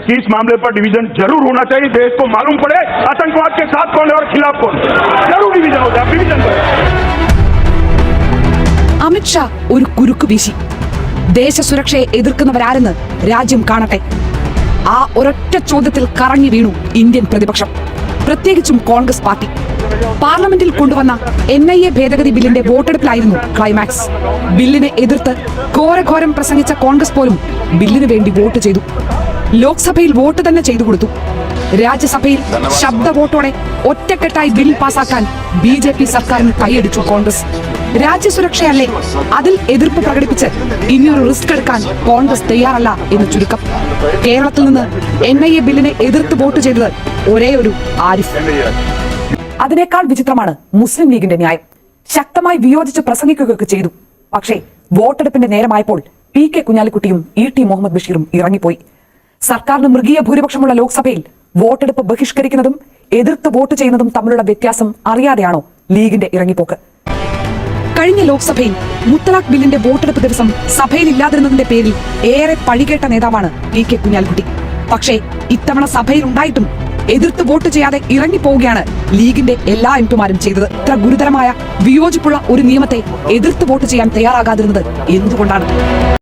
कि इस मामले पर डिवीजन जरूर होना चाहिए। देश को मालूम पड़े आतंकवाद के साथ कौन है और खिलाफ कौन। जरूर डिवीजन हो जाए, डिवीजन അമിത്ഷാ ഒരു കുരുക്ക് വീശി. ദേശസുരക്ഷയെ എതിർക്കുന്നവരാരെന്ന് രാജ്യം കാണട്ടെ. ആ ഒരൊറ്റ ചോദ്യത്തിൽ കറങ്ങി വീണു ഇന്ത്യൻ പ്രതിപക്ഷം, പ്രത്യേകിച്ചും കോൺഗ്രസ് പാർട്ടി. പാർലമെന്റിൽ കൊണ്ടുവന്ന NIA ഭേദഗതി ബില്ലിന്റെ വോട്ടെടുപ്പിലായിരുന്നു ക്ലൈമാക്സ്. ബില്ലിനെ എതിർത്ത് ഘോരഘോരം പ്രസംഗിച്ച കോൺഗ്രസ് പോലും ബില്ലിന് വേണ്ടി വോട്ട് ചെയ്തു. ലോക്സഭയിൽ വോട്ട് തന്നെ ചെയ്തു കൊടുത്തു. രാജ്യസഭയിൽ ശബ്ദ വോട്ടോടെ ഒറ്റക്കെട്ടായി ബിൽ പാസാക്കാൻ BJP സർക്കാരിന് കൈയടിച്ചു കോൺഗ്രസ്. രാജ്യസുരക്ഷയല്ലേ, അതിൽ എതിർപ്പ് പ്രകടിപ്പിച്ച് ഇനിയൊരു റിസ്ക് എടുക്കാൻ കോൺഗ്രസ് തയ്യാറല്ല എന്ന് ചുരുക്കം. കേരളത്തിൽ നിന്ന് NIA ബില്ലിനെ എതിർത്ത് വോട്ട് ചെയ്തത് ഒരേ ഒരു ആരിഫ്. അതിനേക്കാൾ വിചിത്രമാണ് മുസ്ലിം ലീഗിന്റെ ന്യായം. ശക്തമായി വിയോജിച്ച് പ്രസംഗിക്കുകയൊക്കെ ചെയ്തു. പക്ഷേ വോട്ടെടുപ്പിന്റെ നേരമായപ്പോൾ PK കുഞ്ഞാലിക്കുട്ടിയും ET മുഹമ്മദ് ബഷീറും ഇറങ്ങിപ്പോയി. സർക്കാരിന് മൃഗീയ ഭൂരിപക്ഷമുള്ള ലോക്സഭയിൽ വോട്ടെടുപ്പ് ബഹിഷ്കരിക്കുന്നതും എതിർത്ത് വോട്ട് ചെയ്യുന്നതും തമ്മിലുള്ള വ്യത്യാസം അറിയാതെയാണോ ലീഗിന്റെ ഇറങ്ങിപ്പോക്ക്? കഴിഞ്ഞ ലോക്സഭയിൽ മുത്തലാഖ് ബില്ലിന്റെ വോട്ടെടുപ്പ് ദിവസം സഭയിൽ ഇല്ലാതിരുന്നതിന്റെ പേരിൽ ഏറെ പഴികേട്ട നേതാവാണ് PK കുഞ്ഞാലിക്കുട്ടി. പക്ഷേ ഇത്തവണ സഭയിൽ ഉണ്ടായിട്ടും എതിർത്ത് വോട്ട് ചെയ്യാതെ ഇറങ്ങിപ്പോവുകയാണ് ലീഗിന്റെ എല്ലാ MPമാരും ചെയ്തത്. ഇത്ര ഗുരുതരമായ വിയോജിപ്പുള്ള ഒരു നിയമത്തെ എതിർത്ത് വോട്ട് ചെയ്യാൻ തയ്യാറാകാതിരുന്നത് എന്തുകൊണ്ടാണ്?